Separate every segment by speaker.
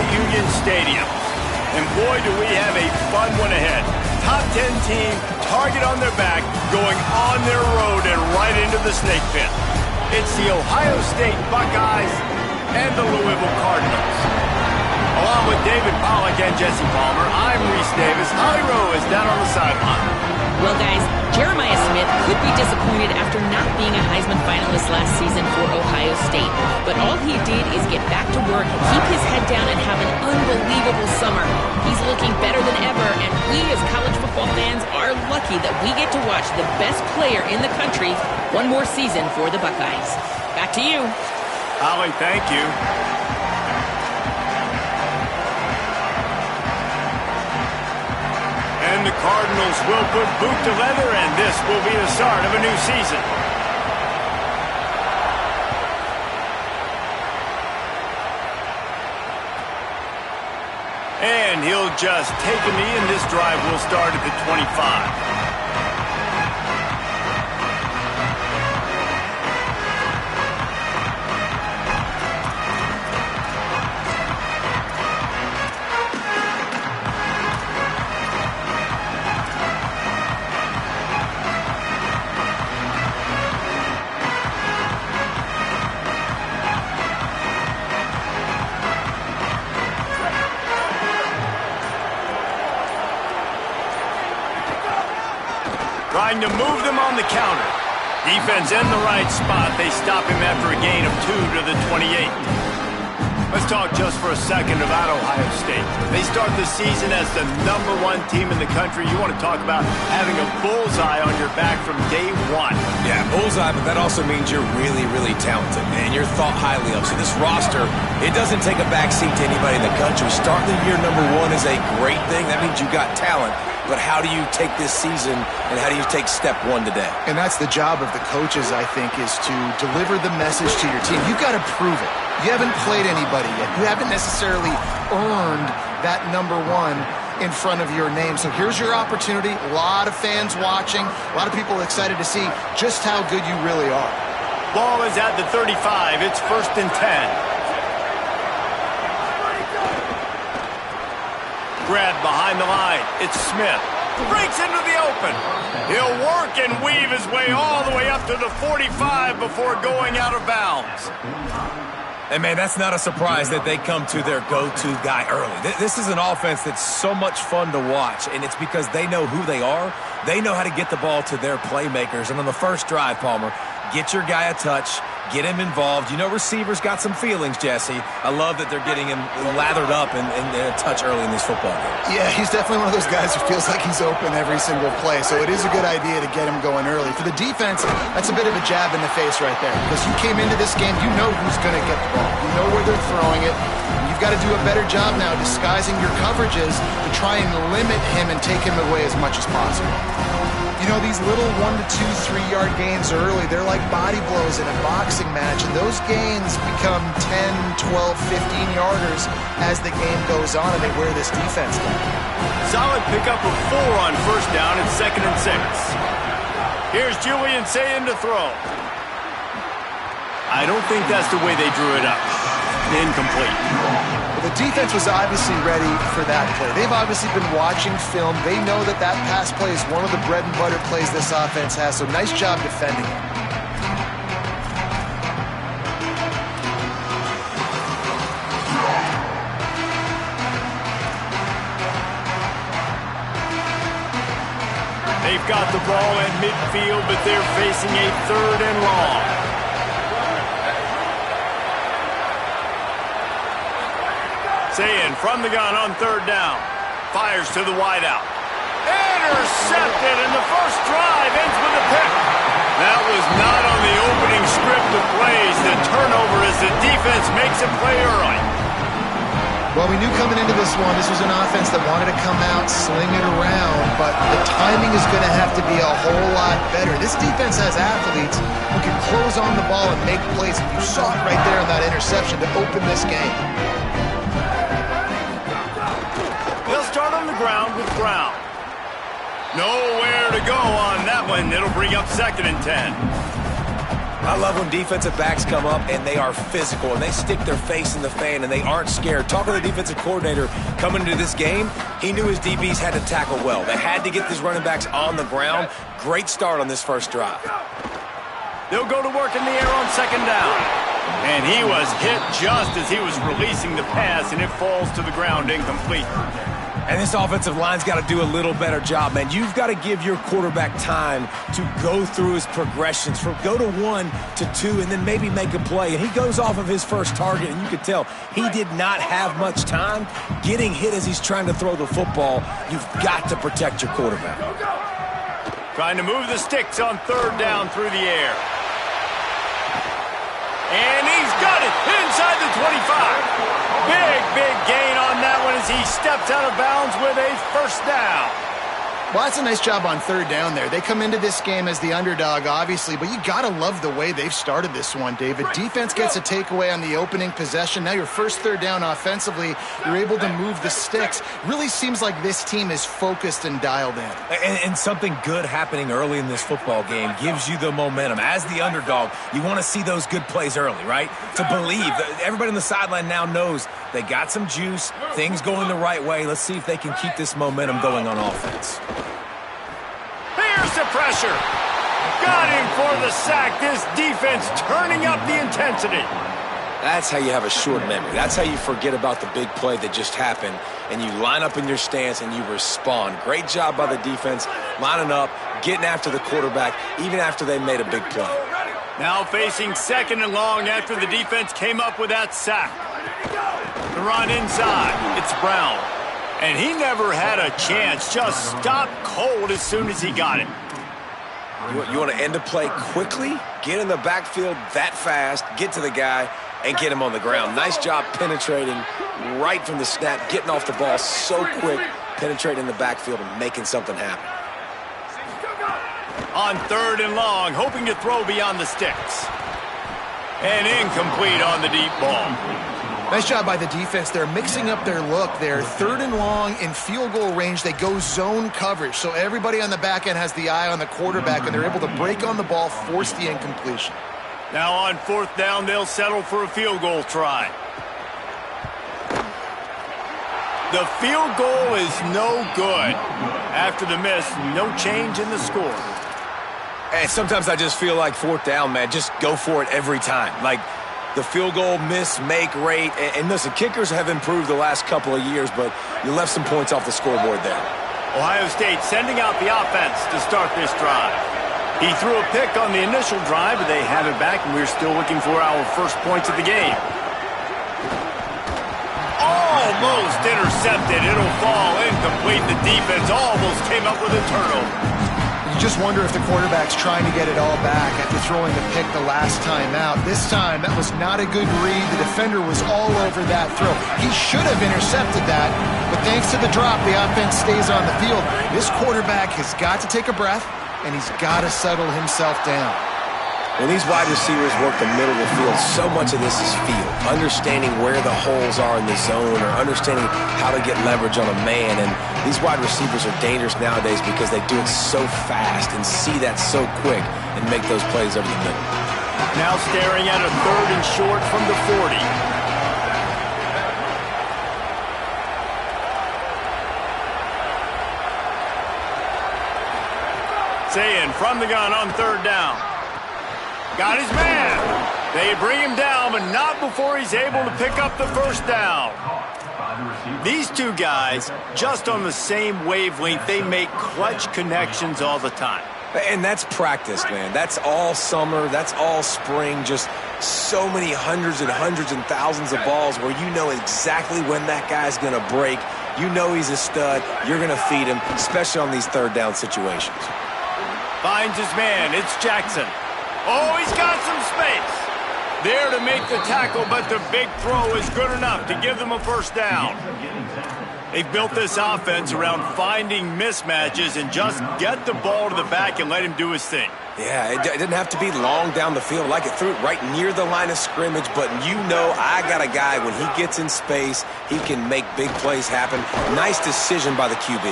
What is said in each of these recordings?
Speaker 1: at Union Stadium. And boy, do we have a fun one ahead. Top 10 team, target on their back, going on their road and right into the snake pit. It's the Ohio State Buckeyes and the Louisville Cardinals. Along with David Pollack and Jesse Palmer, I'm Reese Davis. Holly Rowe is down on the sideline.
Speaker 2: Well, guys, Jeremiah Smith could be disappointed after not being a Heisman finalist last season for Ohio State. But all he did is get back to work, keep his head down, and have an unbelievable summer. He's looking better than ever, and we as college football fans are lucky that we get to watch the best player in the country one more season for the Buckeyes. Back to you.
Speaker 1: Holly, thank you. And the Cardinals will put boot to leather, and this will be the start of a new season. And he'll just take a knee, and this drive will start at the 25. Trying to move them on the counter. Defense in the right spot. They stop him after a gain of 2 to the 28. Let's talk just for a second about Ohio State. They start the season as the #1 team in the country. You want to talk about having a bullseye on your back from day one.
Speaker 3: Yeah, bullseye, but that also means you're really, really talented, and you're thought highly of. So this roster, it doesn't take a backseat to anybody in the country. Starting the year #1 is a great thing. That means you got talent. But how do you take this season, and how do you take step one today?
Speaker 4: And that's the job of the coaches, I think, is to deliver the message to your team. You've got to prove it. You haven't played anybody yet. You haven't necessarily earned that #1 in front of your name. So here's your opportunity. A lot of fans watching. A lot of people excited to see just how good you really are.
Speaker 1: Ball is at the 35. It's 1st and 10. Grab behind the line. It's Smith. Breaks into the open. He'll work and weave his way all the way up to the 45 before going out of bounds.
Speaker 3: And, man, that's not a surprise that they come to their go-to guy early. This is an offense that's so much fun to watch, and it's because they know who they are. They know how to get the ball to their playmakers. And on the first drive, Palmer, get your guy a touch, get him involved. You know receivers got some feelings, Jesse. I love that they're getting him lathered up and a touch early in this football game.
Speaker 4: Yeah, he's definitely one of those guys who feels like he's open every single play, so it is a good idea to get him going early. For the defense, that's a bit of a jab in the face right there, because you came into this game, you know who's going to get the ball. You know where they're throwing it. You've got to do a better job now disguising your coverages to try and limit him and take him away as much as possible. You know, these little 1 to 2, 3-yard gains early, they're like body blows in a boxing match, and those gains become 10, 12, 15-yarders as the game goes on, and they wear this defense down.
Speaker 1: Solid pickup of 4 on 1st down and 2nd and 6. Here's Julian Sayin to throw. I don't think that's the way they drew it up. Incomplete.
Speaker 4: Well, the defense was obviously ready for that play. They've obviously been watching film. They know that that pass play is one of the bread and butter plays this offense has, so nice job defending it.
Speaker 1: They've got the ball at midfield, but they're facing a 3rd and long. Sayin from the gun on 3rd down. Fires to the wideout. Intercepted, and the first drive ends with a pick. That was not on the opening script of plays. The turnover as the defense makes a play early.
Speaker 4: Well, we knew coming into this one, this was an offense that wanted to come out, sling it around, but the timing is going to have to be a whole lot better. This defense has athletes who can close on the ball and make plays. You saw it right there in that interception to open this game.
Speaker 1: They'll start on the ground with Brown. Nowhere to go on that one. It'll bring up 2nd and 10.
Speaker 3: I love when defensive backs come up and they are physical and they stick their face in the fan and they aren't scared. Talking to the defensive coordinator coming into this game, he knew his DBs had to tackle well. They had to get these running backs on the ground. Great start on this first drive.
Speaker 1: They'll go to work in the air on second down. And he was hit just as he was releasing the pass, and it falls to the ground incomplete.
Speaker 3: And this offensive line's got to do a little better job, man. You've got to give your quarterback time to go through his progressions, from go to 1 to 2, and then maybe make a play. And he goes off of his first target, and you could tell he did not have much time getting hit as he's trying to throw the football. You've got to protect your quarterback.
Speaker 1: Trying to move the sticks on third down through the air. And he's got it inside the 25. Big gain on that one as he steps out of bounds with a first down.
Speaker 4: Well, that's a nice job on third down there. They come into this game as the underdog, obviously, but you got to love the way they've started this one, David. Defense gets a takeaway on the opening possession. Now your first third down offensively, you're able to move the sticks. Really seems like this team is focused and dialed in.
Speaker 3: And something good happening early in this football game gives you the momentum. As the underdog, you want to see those good plays early, right? To believe. Everybody on the sideline now knows they got some juice, things going the right way. Let's see if they can keep this momentum going on offense.
Speaker 1: Here's the pressure. Got him for the sack. This defense turning up the intensity.
Speaker 3: That's how you have a short memory. That's how you forget about the big play that just happened, and you line up in your stance and you respond. Great job by the defense, lining up, getting after the quarterback, even after they made a big play.
Speaker 1: Now facing second and long after the defense came up with that sack. The run inside. It's Brown. And he never had a chance. Just stopped cold as soon as he got it.
Speaker 3: You want to end a play quickly, get in the backfield that fast, get to the guy, and get him on the ground. Nice job penetrating right from the snap, getting off the ball so quick, penetrating the backfield and making something happen.
Speaker 1: On third and long, hoping to throw beyond the sticks. And incomplete on the deep ball.
Speaker 4: Nice job by the defense. They're mixing up their look. They're third and long in field goal range. They go zone coverage. So everybody on the back end has the eye on the quarterback, and they're able to break on the ball, force the incompletion.
Speaker 1: Now on fourth down, they'll settle for a field goal try. The field goal is no good. After the miss, no change in the score.
Speaker 3: Hey, sometimes I just feel like fourth down, man. Just go for it every time. Like, the field goal miss-make rate. And listen, kickers have improved the last couple of years, but you left some points off the scoreboard there.
Speaker 1: Ohio State sending out the offense to start this drive. He threw a pick on the initial drive, but they have it back, and we're still looking for our first points of the game. Almost intercepted. It'll fall incomplete. The defense almost came up with a turnover.
Speaker 4: You just wonder if the quarterback's trying to get it all back after throwing the pick the last time out. This time, that was not a good read. The defender was all over that throw. He should have intercepted that, but thanks to the drop, the offense stays on the field. This quarterback has got to take a breath, and he's got to settle himself down.
Speaker 3: When these wide receivers work the middle of the field, so much of this is feel. Understanding where the holes are in the zone or understanding how to get leverage on a man. And these wide receivers are dangerous nowadays because they do it so fast and see that so quick and make those plays over the middle.
Speaker 1: Now staring at a third and short from the 40. Saying from the gun on third down. Got his man. They bring him down, but not before he's able to pick up the first down. These two guys, just on the same wavelength, they make clutch connections all the time.
Speaker 3: And that's practice, man. That's all summer. That's all spring. Just so many hundreds and thousands of balls where you know exactly when that guy's going to break. You know he's a stud. You're going to feed him, especially on these third down situations.
Speaker 1: Finds his man. It's Jackson. Oh, he's got some space. There to make the tackle, but the big throw is good enough to give them a first down. They've built this offense around finding mismatches and just get the ball to the back and let him do his thing.
Speaker 3: Yeah, it didn't have to be long down the field. Like it threw it right near the line of scrimmage, but you know I got a guy, when he gets in space, he can make big plays happen. Nice decision by the QB.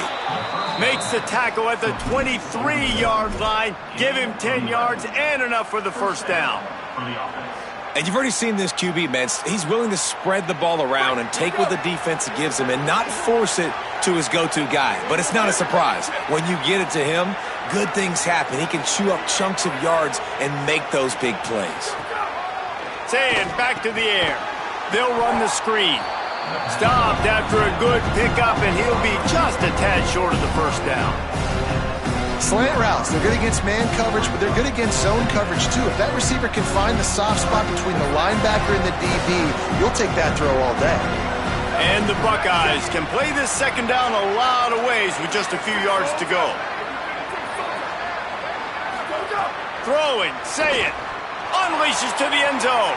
Speaker 1: Makes the tackle at the 23-yard line. Give him 10 yards and enough for the first down.
Speaker 3: And you've already seen this QB, man. He's willing to spread the ball around and take what the defense gives him and not force it to his go-to guy. But it's not a surprise. When you get it to him, good things happen. He can chew up chunks of yards and make those big plays.
Speaker 1: Saying back to the air. They'll run the screen. Stopped after a good pickup, and he'll be just a tad short of the first down.
Speaker 4: Slant routes, they're good against man coverage, but they're good against zone coverage too. If that receiver can find the soft spot between the linebacker and the DB, you'll take that throw all day.
Speaker 1: And the Buckeyes can play this second down a lot of ways with just a few yards to go. Throwing, say it, unleashes to the end zone.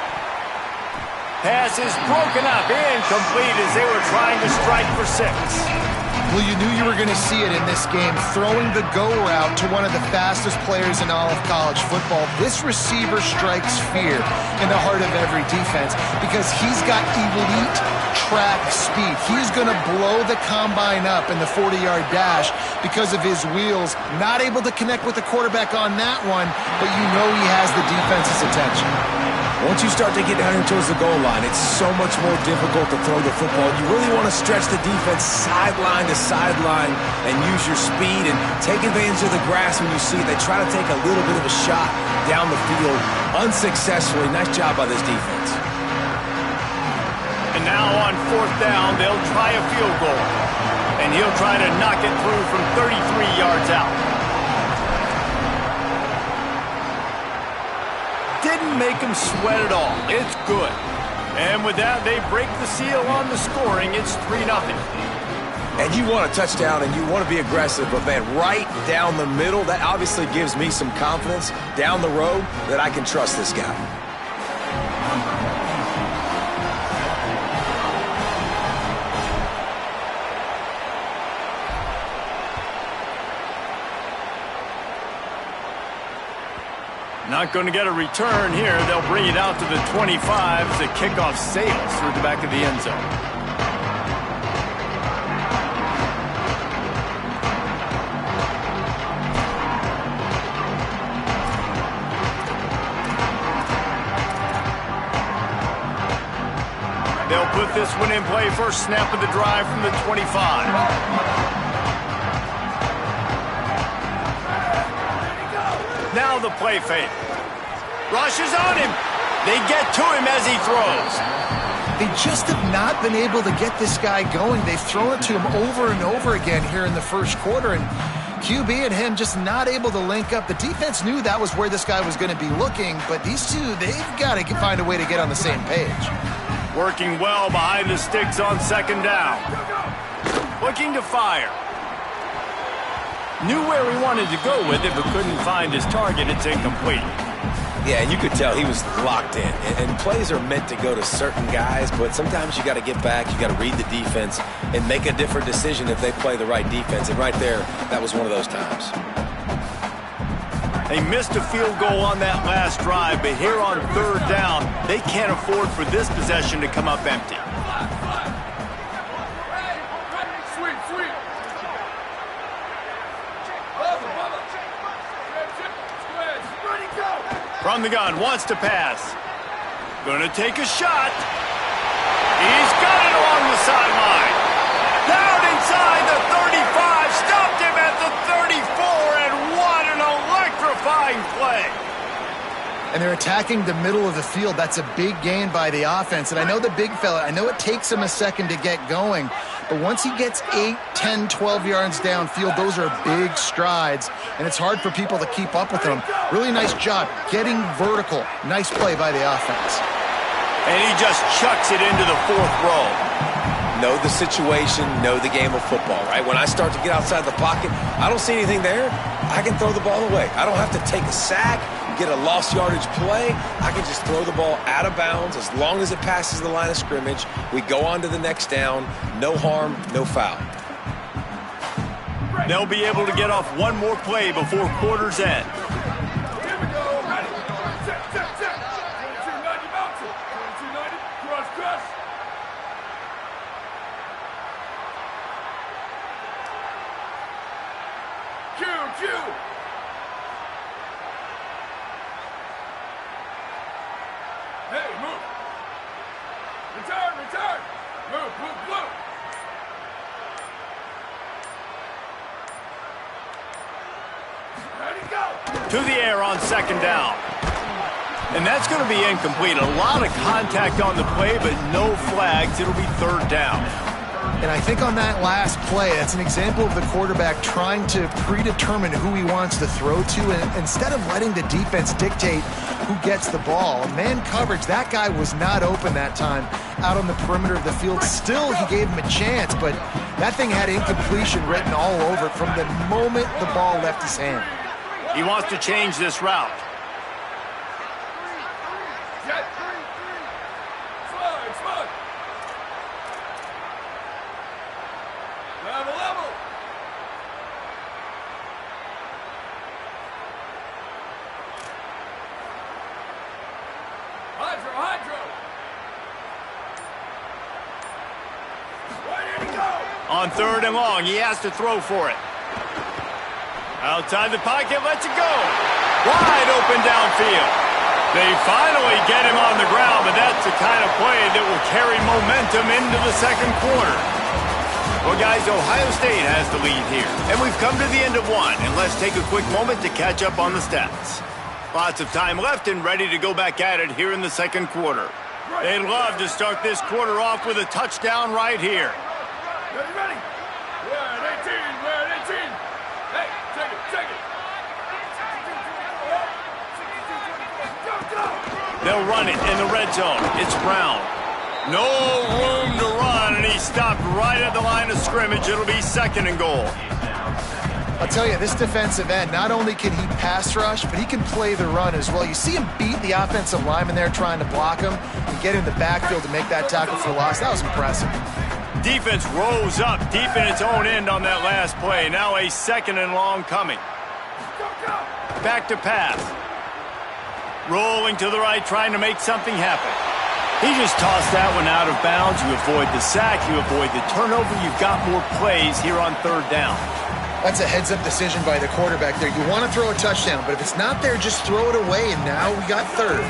Speaker 1: Pass is broken up, incomplete as they were trying to strike for 6.
Speaker 4: Well, you knew you were going to see it in this game, throwing the go route to one of the fastest players in all of college football. This receiver strikes fear in the heart of every defense because he's got elite track speed. He's going to blow the combine up in the 40-yard dash because of his wheels. Not able to connect with the quarterback on that one, but you know he has the defense's attention.
Speaker 3: Once you start to get down here towards the goal line, it's so much more difficult to throw the football. You really want to stretch the defense sideline to sideline and use your speed and take advantage of the grass when you see it. They try to take a little bit of a shot down the field unsuccessfully. Nice job by this defense.
Speaker 1: And now on 4th down, they'll try a field goal. And he'll try to knock it through from 33 yards out. Didn't make him sweat at all. It's good. And with that, they break the seal on the scoring. It's 3-0.
Speaker 3: And you want a touchdown and you want to be aggressive, but man, right down the middle, that obviously gives me some confidence down the road that I can trust this guy.
Speaker 1: Not going to get a return here. They'll bring it out to the 25 as the kickoff sails through the back of the end zone. They'll put this one in play. First snap of the drive from the 25. Now the play fake. Rushes on him. They get to him as he throws.
Speaker 4: They just have not been able to get this guy going. They've thrown it to him over and over again here in the first quarter, and QB and him just not able to link up. The defense knew that was where this guy was going to be looking, but these two, they've got to find a way to get on the same page.
Speaker 1: Working well behind the sticks on 2nd down. Looking to fire. Knew where he wanted to go with it, but couldn't find his target. It's incomplete.
Speaker 3: Yeah, and you could tell he was locked in. And plays are meant to go to certain guys, but sometimes you got to get back, you got to read the defense, and make a different decision if they play the right defense. And right there, that was one of those times.
Speaker 1: They missed a field goal on that last drive, but here on 3rd down, they can't afford for this possession to come up empty. From the gun, wants to pass. Gonna take a shot. He's got it along the sideline. Down inside the 35. Stopped him at the 34, and what an electrifying play.
Speaker 4: And they're attacking the middle of the field. That's a big gain by the offense. And I know the big fella, I know it takes him a second to get going, but once he gets 8, 10, 12 yards downfield, those are big strides, and it's hard for people to keep up with them. Really nice job getting vertical. Nice play by the offense.
Speaker 1: And he just chucks it into the 4th row.
Speaker 3: Know the situation, know the game of football, right? When I start to get outside the pocket, I don't see anything there, I can throw the ball away. I don't have to take a sack, get a lost yardage play. I can just throw the ball out of bounds as long as it passes the line of scrimmage. We go on to the next down. No harm, no foul.
Speaker 1: They'll be able to get off one more play before quarter's end. To the air on second down. And that's going to be incomplete. A lot of contact on the play, but no flags. It'll be third down.
Speaker 4: And I think on that last play, that's an example of the quarterback trying to predetermine who he wants to throw to, and instead of letting the defense dictate who gets the ball. Man coverage, that guy was not open that time out on the perimeter of the field. Still, he gave him a chance, but that thing had incompletion written all over it from the moment the ball left his hand.
Speaker 1: He wants to change this route. On third and long, he has to throw for it. Outside the pocket, lets it go. Wide open downfield. They finally get him on the ground, but that's the kind of play that will carry momentum into the second quarter. Well, guys, Ohio State has the lead here, and we've come to the end of one, and let's take a quick moment to catch up on the stats. Lots of time left and ready to go back at it here in the second quarter. They'd love to start this quarter off with a touchdown right here.
Speaker 5: Ready? We're at 18. We're at 18. Hey, take it. Go.
Speaker 1: They'll run it in the red zone. It's Brown. No room to run, and he stopped right at the line of scrimmage. It'll be second and goal.
Speaker 4: I'll tell you, this defensive end, not only can he pass rush, but he can play the run as well. You see him beat the offensive lineman there trying to block him and get in the backfield to make that tackle for loss. That was impressive.
Speaker 1: Defense rose up deep in its own end on that last play. Now a second and long coming. Back to pass. Rolling to the right, trying to make something happen. He just tossed that one out of bounds. You avoid the sack, you avoid the turnover. You've got more plays here on third down.
Speaker 4: That's a heads-up decision by the quarterback there. You want to throw a touchdown, but if it's not there, just throw it away, and now we got third.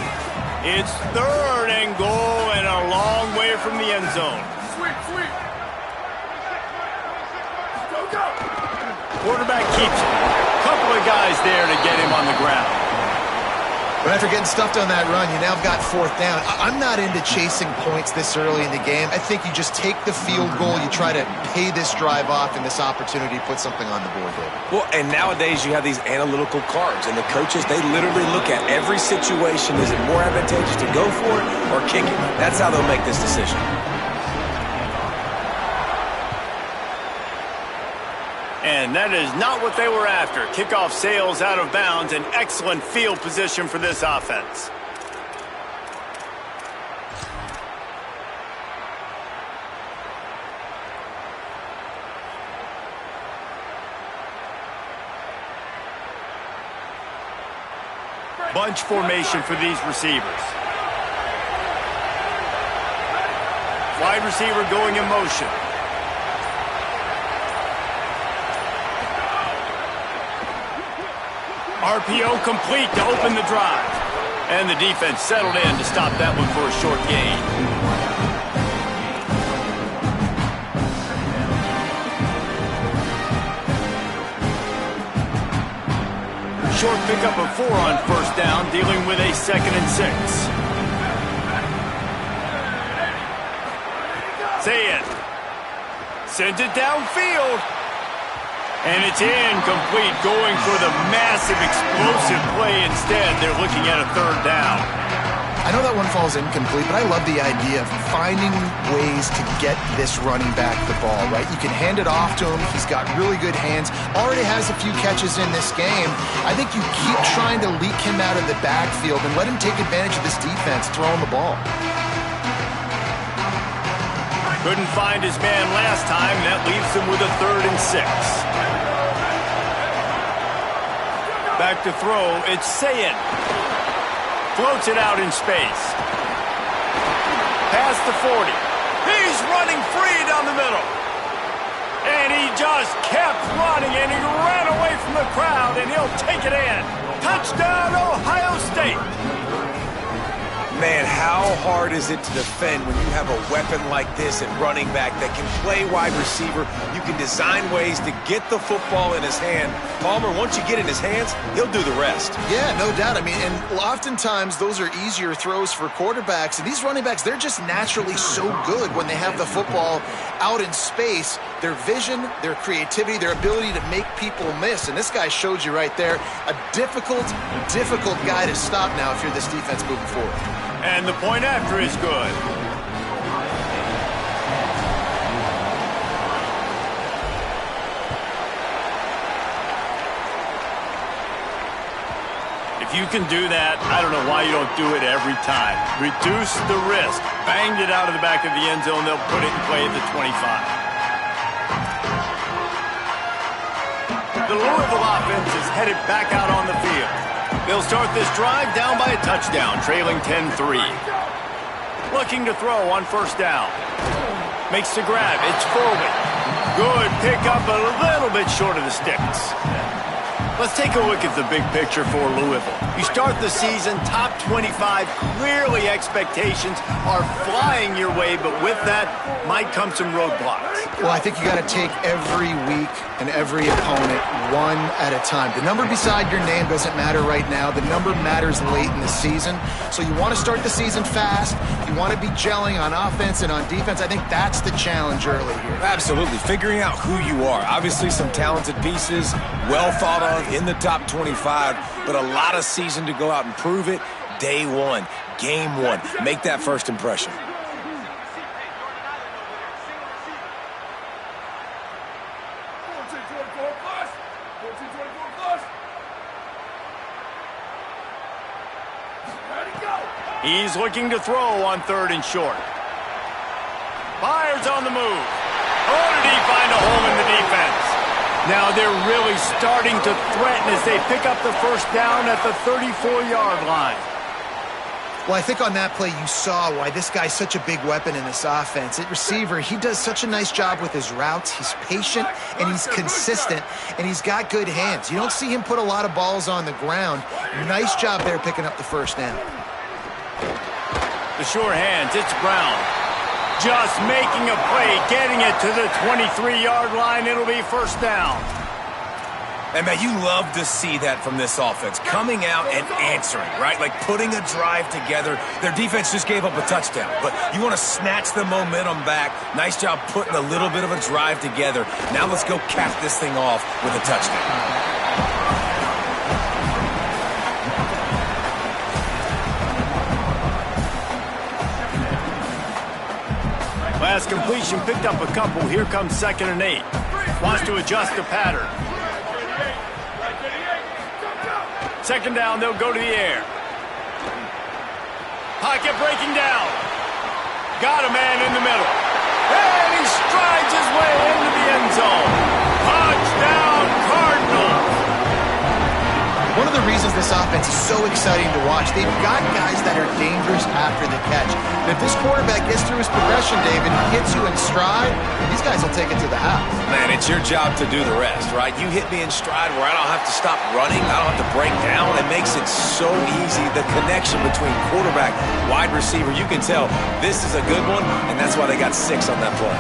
Speaker 1: It's third and goal and a long way from the end zone.
Speaker 5: Sweep. Go.
Speaker 1: Quarterback keeps it. Couple of guys there to get him on the ground.
Speaker 4: But after getting stuffed on that run, you now got fourth down. I'm not into chasing points this early in the game. I think you just take the field goal. You try to pay this drive off and this opportunity to put something on the board there.
Speaker 3: Well, and nowadays you have these analytical cards, and the coaches, they literally look at every situation. Is it more advantageous to go for it or kick it? That's how they'll make this decision.
Speaker 1: And that is not what they were after. Kickoff sails out of bounds. An excellent field position for this offense. Bunch formation for these receivers. Wide receiver going in motion. RPO complete to open the drive. And the defense settled in to stop that one for a short gain. Short pickup of 4 on first down, dealing with a 2nd and 6. Say it. Sends it downfield. And it's incomplete, going for the massive, explosive play instead. They're looking at a third down.
Speaker 4: I know that one falls incomplete, but I love the idea of finding ways to get this running back the ball, right? You can hand it off to him. He's got really good hands. Already has a few catches in this game. I think you keep trying to leak him out of the backfield and let him take advantage of this defense throwing the ball.
Speaker 1: Couldn't find his man last time. That leaves him with a 3rd and 6. Back to throw. It's Sayin. Floats it out in space. Past the 40. He's running free down the middle. And he just kept running, and he ran away from from the crowd, and he'll take it in. Touchdown, Ohio State.
Speaker 3: Man, how hard is it to defend when you have a weapon like this at running back that can play wide receiver? You can design ways to get the football in his hand. Palmer, once you get it in his hands, he'll do the rest.
Speaker 4: Yeah, no doubt. I mean, and oftentimes those are easier throws for quarterbacks. And these running backs, they're just naturally so good when they have the football out in space. Their vision, their creativity, their ability to make people miss. And this guy showed you right there, a difficult guy to stop now if you're this defense moving forward.
Speaker 1: And the point after is good. If you can do that, I don't know why you don't do it every time. Reduce the risk. Banged it out of the back of the end zone. They'll put it in play at the 25. The Louisville offense is headed back out on the field. They'll start this drive down by a touchdown, trailing 10-3. Looking to throw on first down. Makes the grab. It's Foley. Good pickup, a little bit short of the sticks. Let's take a look at the big picture for Louisville. You start the season top 25. Clearly expectations are flying your way, but with that might come some roadblocks.
Speaker 4: Well, I think you got to take every week and every opponent one at a time. The number beside your name doesn't matter right now. The number matters late in the season. So you want to start the season fast. You want to be gelling on offense and on defense. I think that's the challenge early here.
Speaker 3: Absolutely. Figuring out who you are. Obviously some talented pieces, well thought of in the top 25, but a lot of season to go out and prove it. Day one, game one. Make that first impression.
Speaker 1: He's looking to throw on third and short. Fires on the move. Oh, did he find a hole in the defense? Now they're really starting to threaten as they pick up the first down at the 34-yard line.
Speaker 4: Well, I think on that play you saw why this guy's such a big weapon in this offense. At receiver, he does such a nice job with his routes. He's patient, and he's consistent, and he's got good hands. You don't see him put a lot of balls on the ground. Nice job there picking up the first down.
Speaker 1: The sure hands, it's Brown. Just making a play, getting it to the 23-yard line. It'll be first down.
Speaker 3: And, man, you love to see that from this offense. Coming out and answering, right? Like putting a drive together. Their defense just gave up a touchdown. But you want to snatch the momentum back. Nice job putting a little bit of a drive together. Now let's go cap this thing off with a touchdown.
Speaker 1: Last completion picked up a couple. Here comes 2nd and 8. Wants to adjust the pattern. 2nd down, they'll go to the air. Pocket breaking down. Got a man in the middle. And he strides his way into the end zone. Touchdown, Cardinals.
Speaker 4: One of the reasons this offense is so exciting to watch, they've got guys that are dangerous after the catch. And if this quarterback gets through his progression, David, hits you in stride, these guys will take it to the house.
Speaker 3: Man, it's your job to do the rest, right? You hit me in stride where I don't have to stop running. I don't have to break down. It makes it so easy. The connection between quarterback, wide receiver, you can tell this is a good one, and that's why they got 6 on that play.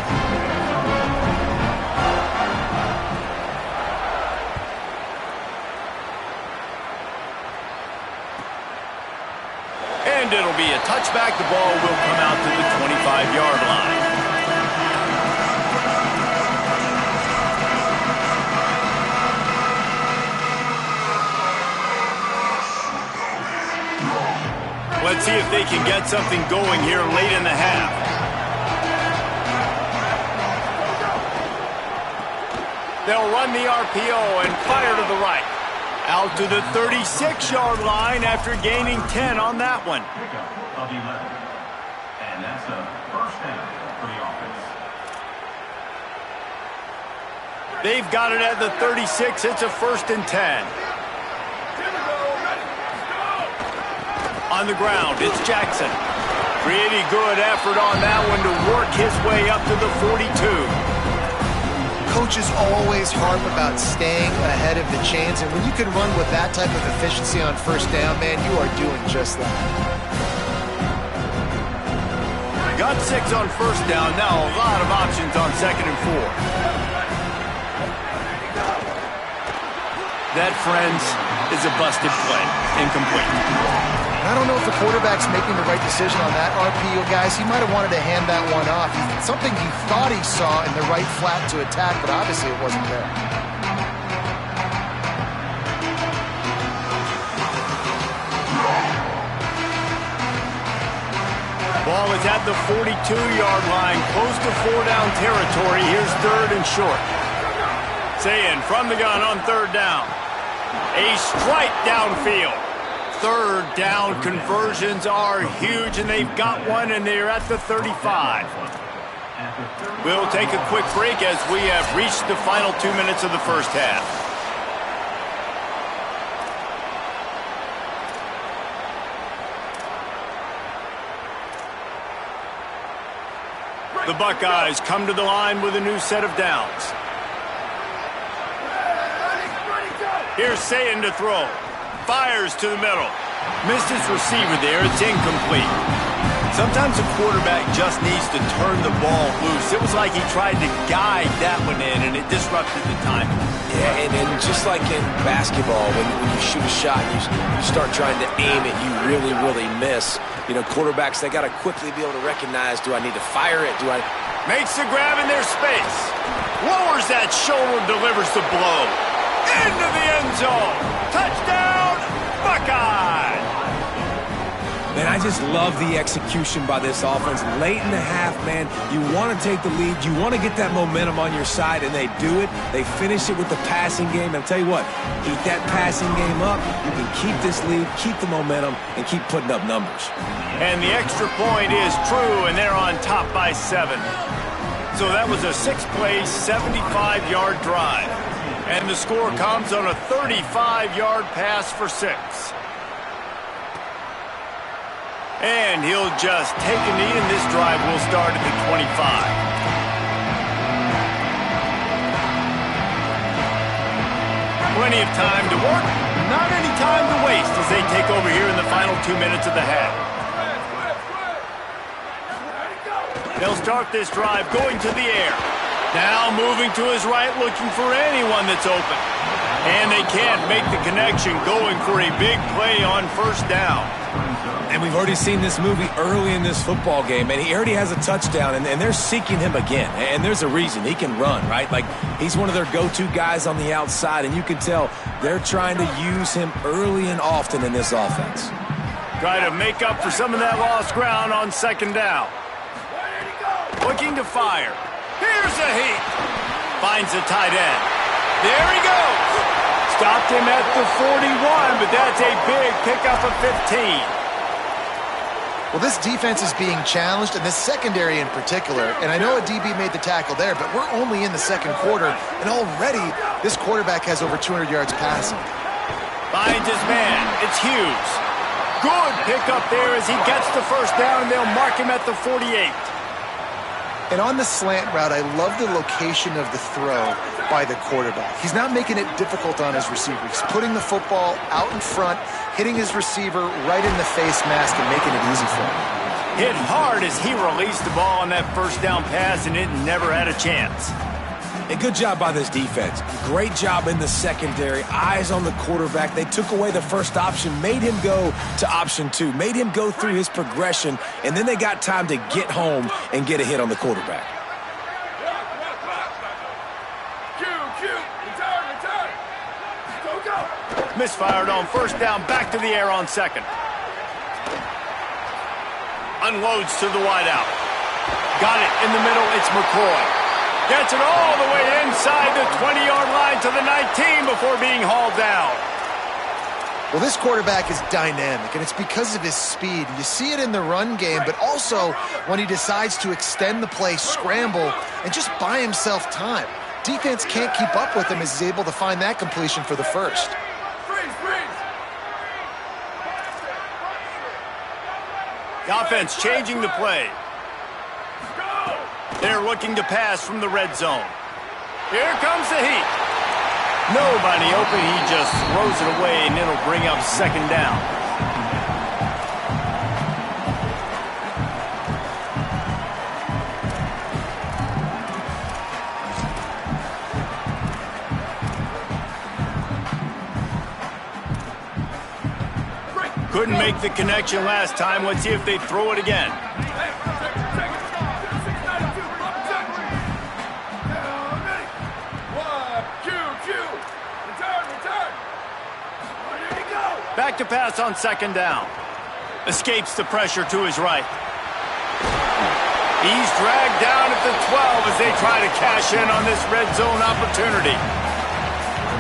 Speaker 1: And it'll be a touchback. The ball will come out to the 25-yard line. Let's see if they can get something going here late in the half. They'll run the RPO and fire to the right. Out to the 36-yard line after gaining 10 on that one.
Speaker 6: And that's a first down for the offense.
Speaker 1: They've got it at the 36. It's a 1st and 10. On the ground, it's Jackson. Pretty good effort on that one to work his way up to the 42.
Speaker 4: coaches always harp about staying ahead of the chains, and when you can run with that type of efficiency on first down, man, you are doing just that.
Speaker 1: Got 6 on first down. Now a lot of options on 2nd and 4. That, friends, is a busted play. Incomplete.
Speaker 4: I don't know if the quarterback's making the right decision on that RPO, guys. He might have wanted to hand that one off. Something he thought he saw in the right flat to attack, but obviously it wasn't there.
Speaker 1: Ball is at the 42-yard line, close to 4-down territory. Here's 3rd and short. Sayin from the gun on 3rd down. A strike downfield. 3rd down conversions are huge, and they've got one, and they're at the 35. We'll take a quick break as we have reached the final 2 minutes of the first half. The Buckeyes come to the line with a new set of downs. Here's Sayin to throw. Fires to the middle. Missed his receiver there. It's incomplete. Sometimes a quarterback just needs to turn the ball loose. It was like he tried to guide that one in, and it disrupted the timing.
Speaker 3: Yeah, and just like in basketball, when you shoot a shot, you start trying to aim it, you really, really miss. You know, quarterbacks, they got to quickly be able to recognize, do I need to fire it? Do I...
Speaker 1: Makes the grab in their space. Lowers that shoulder, delivers the blow. Into the end zone. Touchdown, Buckeyes.
Speaker 3: Man, I just love the execution by this offense. Late in the half, man, you want to take the lead. You want to get that momentum on your side, and they do it. They finish it with the passing game. And I'll tell you what, keep that passing game up. You can keep this lead, keep the momentum, and keep putting up numbers.
Speaker 1: And the extra point is true, and they're on top by 7. So that was a 6-play, 75-yard drive. And the score comes on a 35-yard pass for 6. And he'll just take a knee, and this drive will start at the 25. Plenty of time to work, not any time to waste as they take over here in the final 2 minutes of the half. They'll start this drive going to the air. Now moving to his right, looking for anyone that's open. And they can't make the connection, going for a big play on first down.
Speaker 3: And we've already seen this movie early in this football game, and he already has a touchdown, and they're seeking him again. And there's a reason. He can run, right? Like, he's one of their go-to guys on the outside, and you can tell they're trying to use him early and often in this offense.
Speaker 1: Try to make up for some of that lost ground on second down. Looking to fire. Here's a heat. Finds a tight end. There he goes. Stopped him at the 41, but that's a big pickup of 15.
Speaker 4: Well, this defense is being challenged, and this secondary in particular. And I know a DB made the tackle there, but we're only in the second quarter, and already this quarterback has over 200 yards passing.
Speaker 1: Finds his man. It's Hughes. Good pickup there as he gets the first down, and they'll mark him at the 48.
Speaker 4: And on the slant route, I love the location of the throw by the quarterback. He's not making it difficult on his receiver. He's putting the football out in front, hitting his receiver right in the face mask and making it easy for him.
Speaker 1: Hit hard as he released the ball on that first down pass, and it never had a chance.
Speaker 3: A good job by this defense. Great job in the secondary. Eyes on the quarterback. They took away the first option, made him go to option 2, made him go through his progression, and then they got time to get home and get a hit on the quarterback.
Speaker 1: Misfired on first down, back to the air on second. Unloads to the wideout. Got it in the middle, it's McCoy. Gets it all the way inside the 20-yard line to the 19 before being hauled down.
Speaker 4: Well, this quarterback is dynamic, and it's because of his speed. You see it in the run game, but also when he decides to extend the play, scramble, and just buy himself time. Defense can't keep up with him as he's able to find that completion for the first.
Speaker 1: The offense changing the play. They're looking to pass from the red zone. Here comes the heat. Nobody open. He just throws it away, and it'll bring up second down. Couldn't make the connection last time. Let's see if they throw it again. Back to pass on second down. Escapes the pressure to his right. He's dragged down at the 12 as they try to cash in on this red zone opportunity.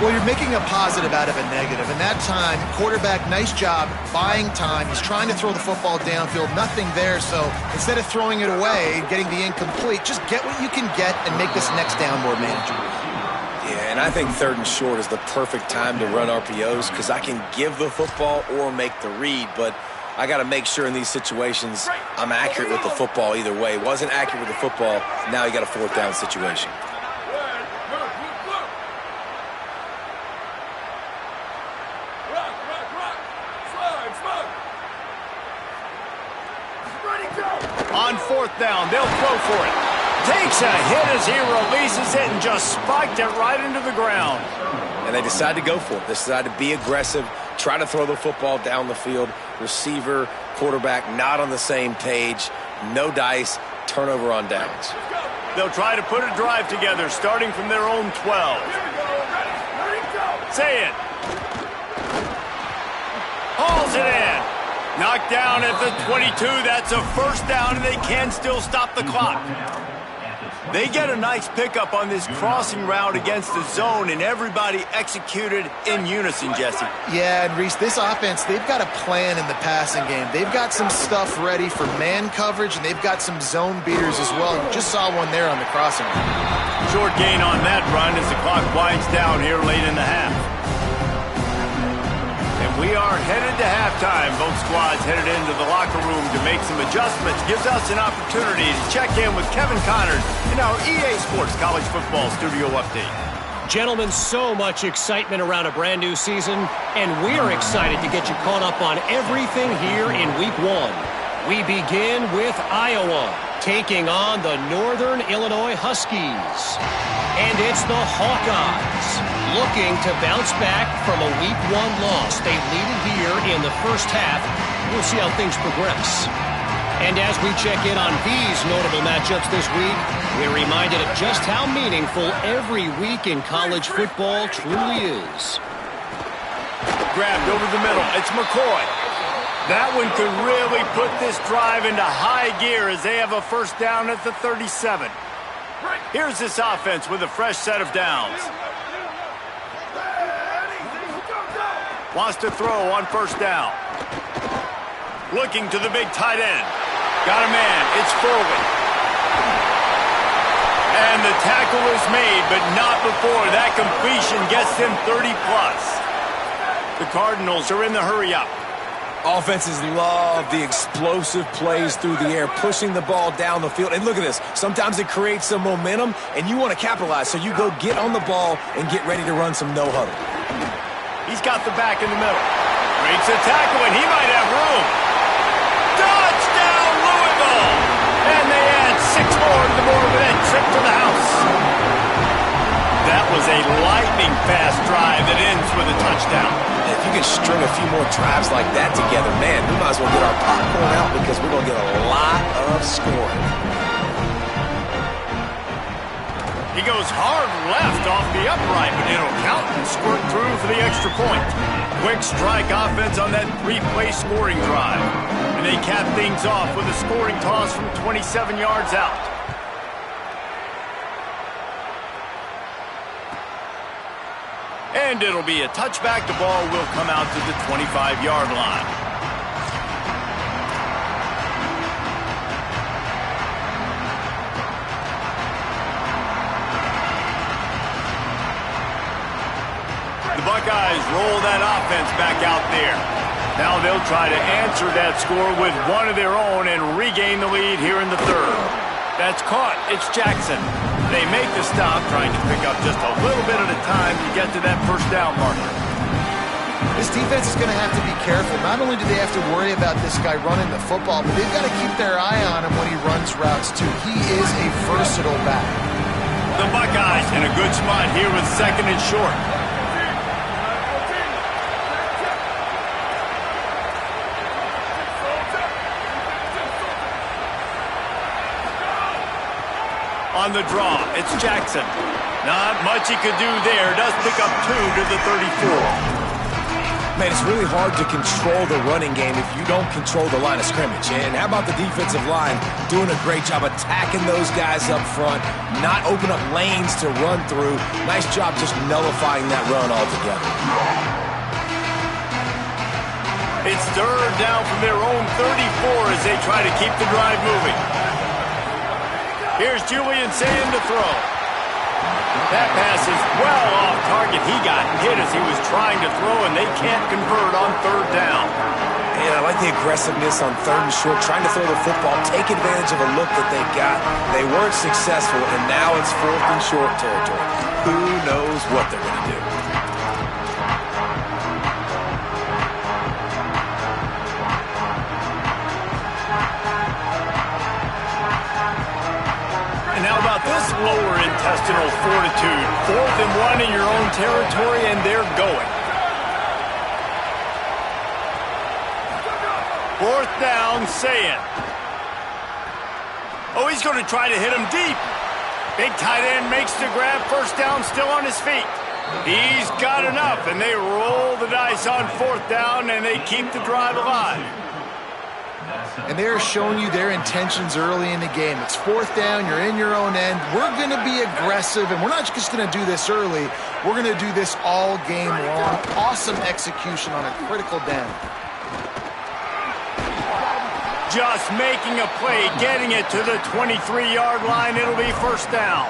Speaker 4: Well, you're making a positive out of a negative. And that time, quarterback, nice job buying time. He's trying to throw the football downfield. Nothing there. So instead of throwing it away, getting the incomplete, just get what you can get and make this next down more manageable.
Speaker 3: Yeah, and I think third and short is the perfect time to run RPOs because I can give the football or make the read, but I got to make sure in these situations I'm accurate with the football either way. Wasn't accurate with the football, now you got a fourth down situation.
Speaker 1: On fourth down, they'll throw for it. Takes a hit as he releases it and just spiked it right into the ground.
Speaker 3: And they decide to go for it. They decide to be aggressive, try to throw the football down the field. Receiver, quarterback, not on the same page. No dice, turnover on downs.
Speaker 1: They'll try to put a drive together, starting from their own 12. Say it. Hauls it in. Knocked down at the 22. That's a first down, and they can still stop the clock. They get a nice pickup on this crossing route against the zone, and everybody executed in unison, Jesse.
Speaker 4: Yeah, and Reese, this offense, they've got a plan in the passing game. They've got some stuff ready for man coverage, and they've got some zone beaters as well. You just saw one there on the crossing route.
Speaker 1: Short gain on that run as the clock winds down here late in the half. We are headed to halftime. Both squads headed into the locker room to make some adjustments. Gives us an opportunity to check in with Kevin Connors in our EA Sports College Football Studio Update.
Speaker 7: Gentlemen, so much excitement around a brand new season, and we're excited to get you caught up on everything here in Week 1. We begin with Iowa, taking on the Northern Illinois Huskies. And it's the Hawkeyes, looking to bounce back from a Week 1 loss. They lead it here in the first half. We'll see how things progress. And as we check in on these notable matchups this week, we're reminded of just how meaningful every week in college football truly is.
Speaker 1: Grabbed over the middle. It's McCoy. That one could really put this drive into high gear as they have a first down at the 37. Here's this offense with a fresh set of downs. Wants to throw on first down. Looking to the big tight end. Got a man. It's Foley. And the tackle is made, but not before that completion gets them 30-plus. The Cardinals are in the hurry-up.
Speaker 3: Offenses love the explosive plays through the air, pushing the ball down the field. And look at this. Sometimes it creates some momentum, and you want to capitalize. So you go get on the ball and get ready to run some no-huddle.
Speaker 1: He's got the back in the middle. Breaks a tackle, and he might have room. Touchdown, Louisville! And they add 6 more to the board with that trip to the house. That was a lightning-fast drive that ends with a touchdown.
Speaker 3: If you can string a few more drives like that together, man, we might as well get our popcorn out because we're going to get a lot of scoring.
Speaker 1: He goes hard left off the upright, but it'll count and squirt through for the extra point. Quick strike offense on that 3-play scoring drive. And they cap things off with a scoring toss from 27 yards out. And it'll be a touchback. The ball will come out to the 25-yard line. The Buckeyes roll that offense back out there. Now they'll try to answer that score with one of their own and regain the lead here in the third. That's caught. It's Jackson. They make the stop, trying to pick up just a little bit at a time to get to that first down marker.
Speaker 4: This defense is going to have to be careful. Not only do they have to worry about this guy running the football, but they've got to keep their eye on him when he runs routes, too. He is a versatile back.
Speaker 1: The Buckeyes in a good spot here with second and short. On the draw, it's Jackson. Not much he could do there. Does pick up 2 to the 34.
Speaker 3: Man, it's really hard to control the running game if you don't control the line of scrimmage. And how about the defensive line doing a great job attacking those guys up front, not open up lanes to run through. Nice job just nullifying that run altogether.
Speaker 1: It's third down from their own 34 as they try to keep the drive moving. Here's Julian Sayin to throw. That pass is well off target. He got hit as he was trying to throw, and they can't convert on third down.
Speaker 3: And I like the aggressiveness on third and short, trying to throw the football, take advantage of a look that they got. They weren't successful, and now it's fourth and short territory. Who knows what they're going to do?
Speaker 1: How about this lower intestinal fortitude? 4th and 1 in your own territory, and they're going. 4th down, Sayin. Oh, he's going to try to hit him deep. Big tight end makes the grab. First down, still on his feet. He's got enough, and they roll the dice on 4th down, and they keep the drive alive.
Speaker 4: And they're showing you their intentions early in the game. It's 4th down, you're in your own end. We're going to be aggressive, and we're not just going to do this early. We're going to do this all game long. Awesome execution on a critical down.
Speaker 1: Just making a play, getting it to the 23-yard line. It'll be first down.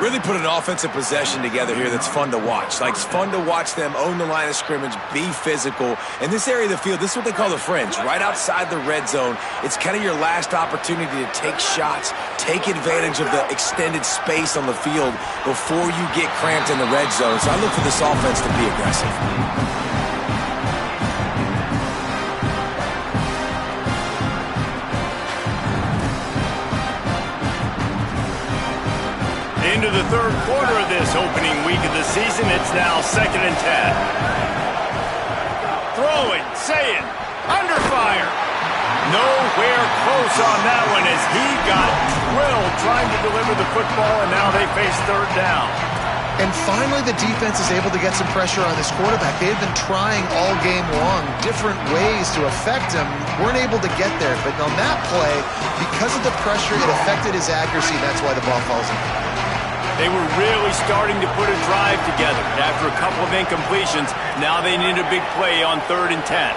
Speaker 3: Really put an offensive possession together here that's fun to watch. Like, it's fun to watch them own the line of scrimmage, be physical. In this area of the field, this is what they call the fringe, right outside the red zone. It's kind of your last opportunity to take shots, take advantage of the extended space on the field before you get cramped in the red zone. So I look for this offense to be aggressive.
Speaker 1: Into the third quarter of this opening week of the season, it's now 2nd and 10. Throwing, Sayin, under fire. Nowhere close on that one as he got drilled trying to deliver the football, and now they face third down.
Speaker 4: And finally, the defense is able to get some pressure on this quarterback. They've been trying all game long different ways to affect him. Weren't able to get there, but on that play, because of the pressure, it affected his accuracy. That's why the ball falls in.
Speaker 1: They were really starting to put a drive together. After a couple of incompletions, now they need a big play on 3rd and 10.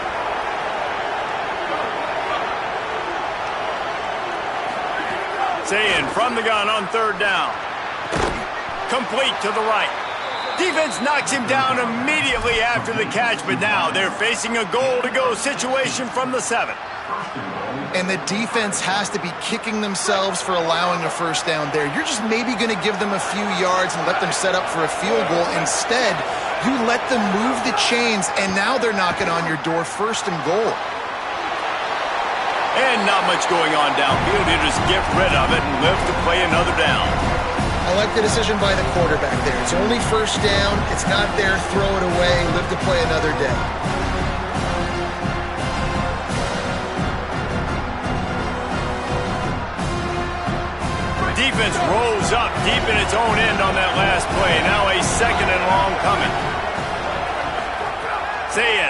Speaker 1: Sayin from the gun on 3rd down. Complete to the right. Defense knocks him down immediately after the catch, but now they're facing a goal-to-go situation from the 7.
Speaker 4: And the defense has to be kicking themselves for allowing a first down there. You're just maybe going to give them a few yards and let them set up for a field goal. Instead, you let them move the chains, and now they're knocking on your door, 1st and goal.
Speaker 1: And not much going on downfield. You just get rid of it and live to play another down.
Speaker 4: I like the decision by the quarterback there. It's only 1st down. It's not there. Throw it away. Live to play another day.
Speaker 1: Defense rolls up deep in its own end on that last play. Now a 2nd and long coming. Sayin.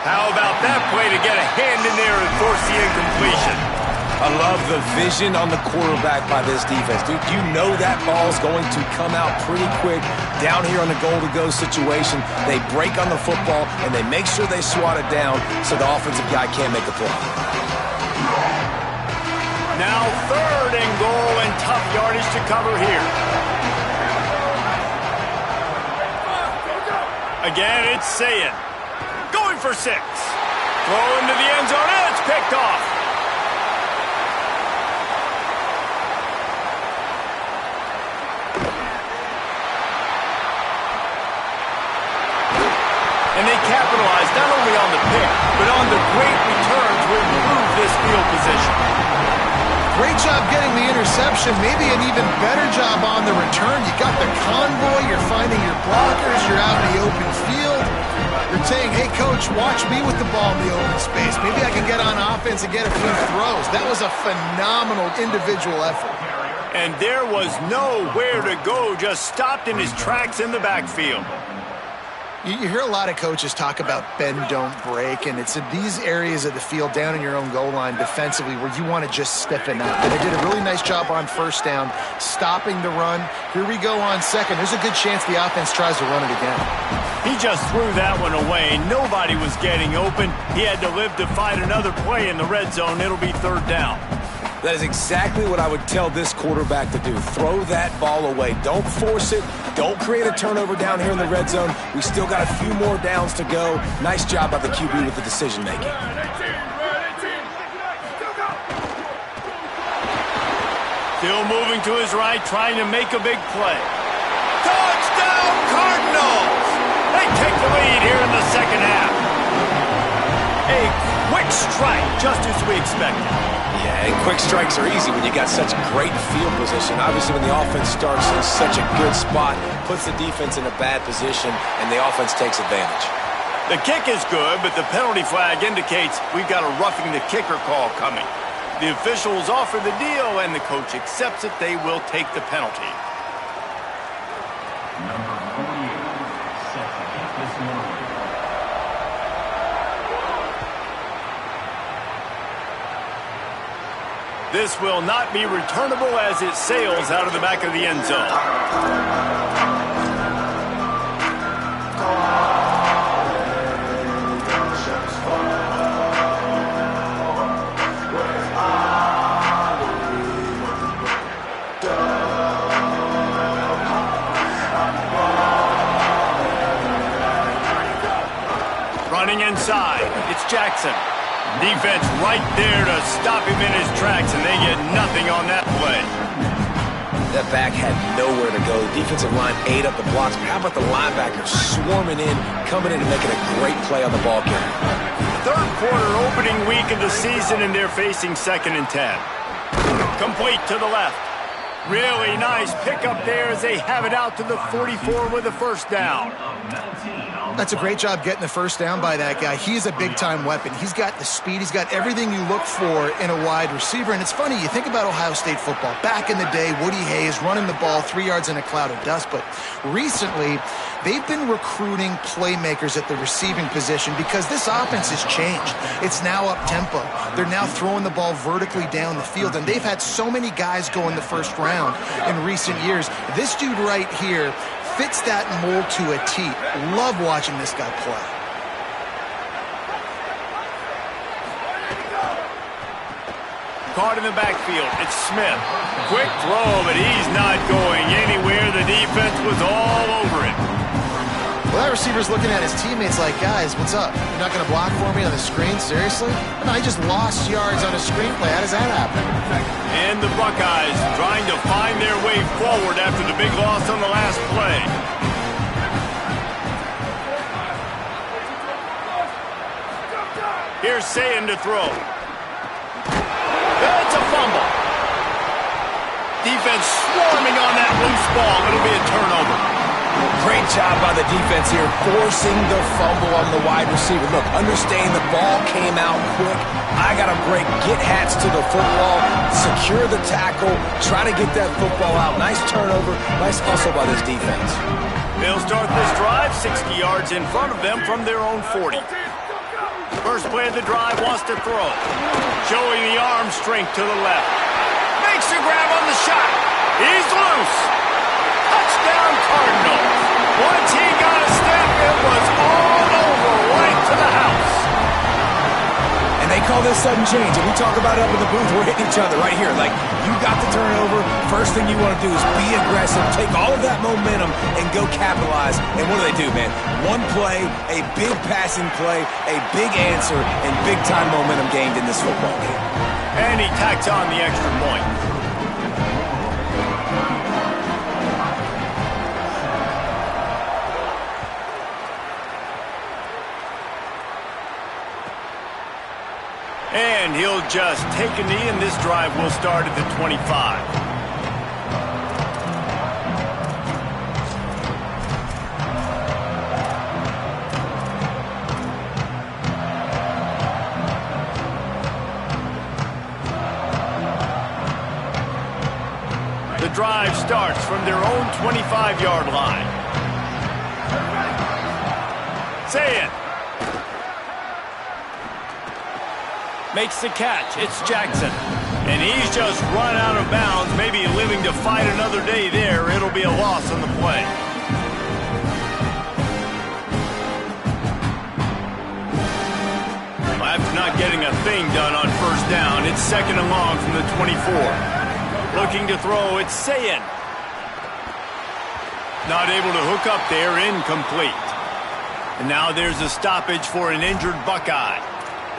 Speaker 1: How about that play to get a hand in there and force the incompletion?
Speaker 3: I love the vision on the quarterback by this defense. Dude, you know that ball's going to come out pretty quick down here on the goal-to-go situation. They break on the football, and they make sure they swat it down so the offensive guy can't make a play.
Speaker 1: Now 3rd and goal and tough yardage to cover here. Again, it's Sayin. Going for 6. Throw into the end zone, and it's picked off. capitalize not only on the pick, but on the great return to improve this field position.
Speaker 4: Great job getting the interception, maybe an even better job on the return. You got the convoy, you're finding your blockers, you're out in the open field. You're saying, hey, coach, watch me with the ball in the open space. Maybe I can get on offense and get a few throws. That was a phenomenal individual effort.
Speaker 1: And there was nowhere to go, just stopped in his tracks in the backfield.
Speaker 4: You hear a lot of coaches talk about bend, don't break, and it's in these areas of the field down in your own goal line defensively where you want to just stiffen up. And they did a really nice job on first down, stopping the run. Here we go on second. There's a good chance the offense tries to run it again.
Speaker 1: He just threw that one away. Nobody was getting open. He had to live to fight another play in the red zone. It'll be third down.
Speaker 3: That is exactly what I would tell this quarterback to do. Throw that ball away. Don't force it. Don't create a turnover down here in the red zone. We still got a few more downs to go. Nice job by the QB with the decision making.
Speaker 1: Still moving to his right, trying to make a big play. Touchdown, Cardinals! They take the lead here in the second half. A quick strike, just as we expected.
Speaker 3: Yeah, and quick strikes are easy when you got such great field position. Obviously, when the offense starts in such a good spot, puts the defense in a bad position, and the offense takes advantage.
Speaker 1: The kick is good, but the penalty flag indicates we've got a roughing the kicker call coming. The officials offer the deal, and the coach accepts it. They will take the penalty.
Speaker 6: Number 48, set to kick this morning.
Speaker 1: This will not be returnable as it sails out of the back of the end zone. Running inside, it's Jackson. Defense right there to stop him in his tracks, and they get nothing on that play.
Speaker 3: That back had nowhere to go. The defensive line ate up the blocks. But how about the linebackers swarming in, coming in and making a great play on the ball carrier?
Speaker 1: Third quarter opening week of the season, and they're facing 2nd and 10. Complete to the left. Really nice pickup there as they have it out to the 44 with a first down.
Speaker 4: That's a great job getting the first down by that guy. He's a big-time weapon. He's got the speed. He's got everything you look for in a wide receiver. And it's funny, you think about Ohio State football. Back in the day, Woody Hayes running the ball 3 yards in a cloud of dust. But recently, they've been recruiting playmakers at the receiving position because this offense has changed. It's now up-tempo. They're now throwing the ball vertically down the field. And they've had so many guys go in the first round in recent years. This dude right here fits that mold to a T. Love watching this guy play.
Speaker 1: Caught in the backfield, it's Smith. Quick throw, but he's not going anywhere. The defense was all over it.
Speaker 4: Well, that receiver's looking at his teammates like, guys, what's up? You're not going to block for me on the screen? Seriously? No, he just lost yards on a screenplay. How does that happen?
Speaker 1: And the Buckeyes trying to find their way forward after the big loss on the last play. Here's Sayin to throw. That's a fumble. Defense swarming on that loose ball. It'll be a turnover.
Speaker 3: Great job by the defense here, forcing the fumble on the wide receiver. Look, understand the ball came out quick. I got to break, get hats to the football, secure the tackle, try to get that football out. Nice turnover, nice hustle by this defense.
Speaker 1: They'll start this drive 60 yards in front of them from their own 40. First play of the drive wants to throw. Showing the arm strength to the left. Makes a grab on the shot. He's loose. Touchdown Cardinals. Once he got a step, it was all over, right to the house.
Speaker 3: And they call this sudden change. And we talk about it up in the booth. We're hitting each other right here. Like, you got the turnover. First thing you want to do is be aggressive, take all of that momentum, and go capitalize. And what do, man? One play, a big passing play, a big answer, and big-time momentum gained in this football game.
Speaker 1: And he tacks on the extra point. And he'll just take a knee, and this drive will start at the 25. The drive starts from their own 25-yard line. Say it. Makes the catch. It's Jackson. And he's just run out of bounds, maybe living to fight another day there. It'll be a loss on the play. After not getting a thing done on first down, it's 2nd and long from the 24. Looking to throw, it's Sayin. Not able to hook up there, incomplete. And now there's a stoppage for an injured Buckeye.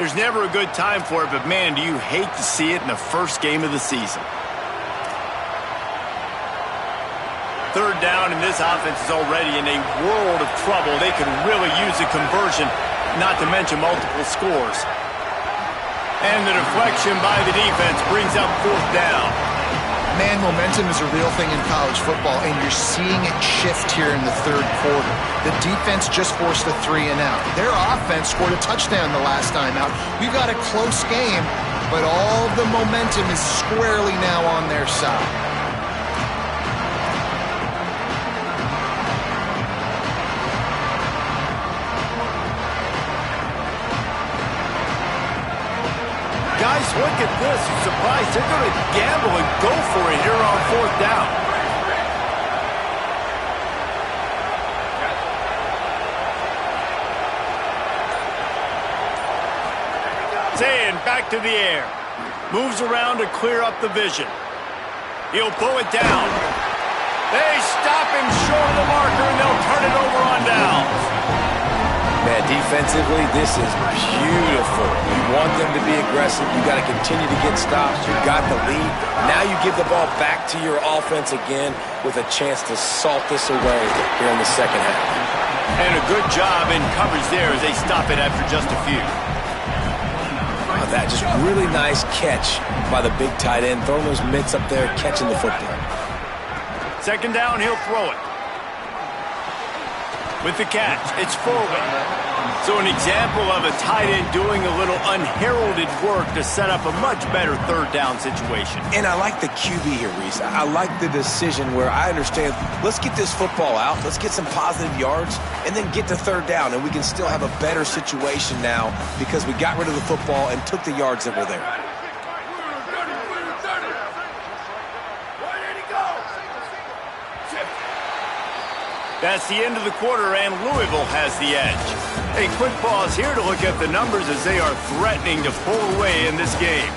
Speaker 1: There's never a good time for it, but man, do you hate to see it in the first game of the season. 3rd down, and this offense is already in a world of trouble. They could really use a conversion, not to mention multiple scores. And the deflection by the defense brings up 4th down.
Speaker 4: Man, momentum is a real thing in college football, and you're seeing it shift here in the 3rd quarter. The defense just forced a 3-and-out. Their offense scored a touchdown the last time out. We've got a close game, but all the momentum is squarely now on their side.
Speaker 1: Guys, look at this. I'm surprised they're going to gamble and go for it here on 4th down. Sayin back to the air. Moves around to clear up the vision. He'll pull it down. They stop him short of the marker, and they'll turn it over on downs.
Speaker 3: Man, defensively, this is beautiful. You want them to be aggressive. You got to continue to get stops. You got the lead. Now you give the ball back to your offense again with a chance to salt this away here in the 2nd half.
Speaker 1: And a good job in coverage there as they stop it after just a few.
Speaker 3: That just really nice catch by the big tight end, throwing those mitts up there, catching the football.
Speaker 1: 2nd down, he'll throw it. With the catch, it's forward. So an example of a tight end doing a little unheralded work to set up a much better 3rd down situation.
Speaker 3: And I like the QB here, Reese. I like the decision where I understand, let's get this football out, let's get some positive yards, and then get to 3rd down, and we can still have a better situation now because we got rid of the football and took the yards that were there.
Speaker 1: That's the end of the quarter, and Louisville has the edge. A quick pause here to look at the numbers as they are threatening to pull away in this game.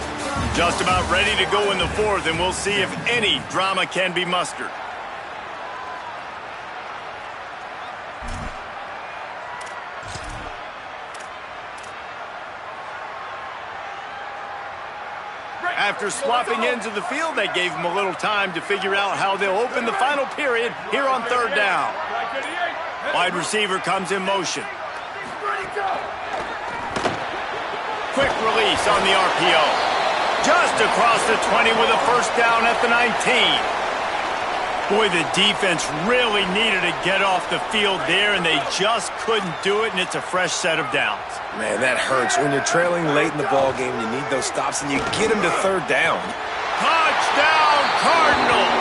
Speaker 1: Just about ready to go in the 4th, and we'll see if any drama can be mustered. After swapping ends of the field, they gave them a little time to figure out how they'll open the final period here on 3rd down. Wide receiver comes in motion. Quick release on the RPO. Just across the 20 with a 1st down at the 19. Boy, the defense really needed to get off the field there, and they just couldn't do it, and it's a fresh set of downs.
Speaker 3: Man, that hurts. When you're trailing late in the ball game, you need those stops, and you get them to 3rd down.
Speaker 1: Touchdown, Cardinals!